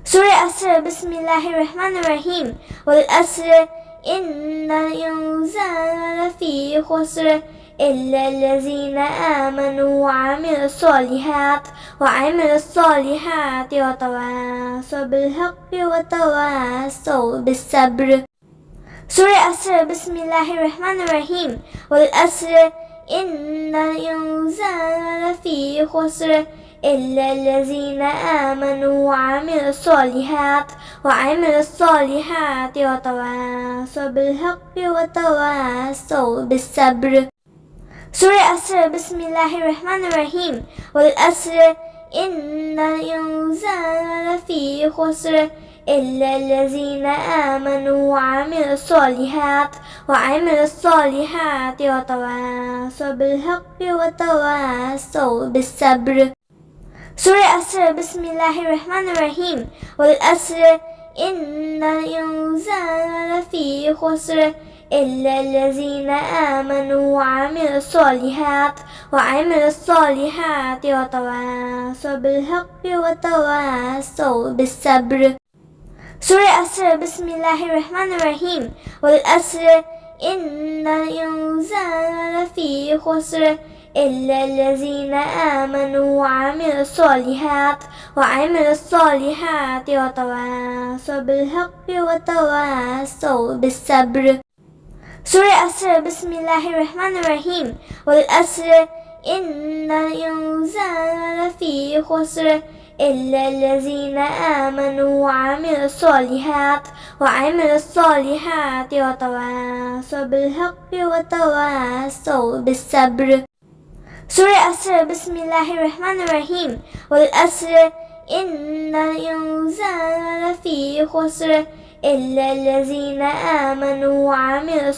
سورة العصر. بسم الله الرحمن الرحيم. والعصر إن الإنسان لفي خسر إلا الذين آمنوا وعملوا الصالحات وتواصوا بالحق وتواصوا بالصبر. سورة العصر. بسم الله الرحمن الرحيم. والعصر إن الإنسان لفي خسر إلا الذين آمنوا وعملوا الصالحات وتواصوا بالحق وتواصوا بالصبر. سورة العصر. بسم الله الرحمن الرحيم. والعصر إن الإنسان لفي خسر إلا الذين آمنوا وعملوا الصالحات وتواصوا بالحق وتواصوا بالصبر. سورة العصر. بسم الله الرحمن الرحيم. والعصر إن الإنسان لفي خسر إلا الذين آمنوا وعملوا الصالحات وتواصوا بالحق وتواصوا بالصبر. سورة العصر. بسم الله الرحمن الرحيم. والعصر إن الإنسان لفي خسر إلا الذين آمنوا وعملوا الصالحات وتواصوا بالحق وتواصوا بالصبر. سورة العصر. بسم الله الرحمن الرحيم. والعصر إن الإنسان لفي خسر إلا الذين آمنوا وعملوا الصالحات وتواصوا بالحق وتواصوا بالصبر. سورة العصر. بسم الله الرحمن الرحيم. والعصر إن الإنسان لفي خسر إلا الذين آمنوا وعملوا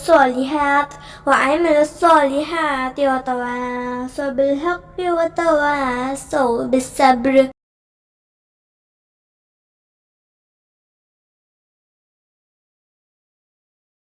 الصالحات وتواصوا بالحق وتواصوا بالصبر.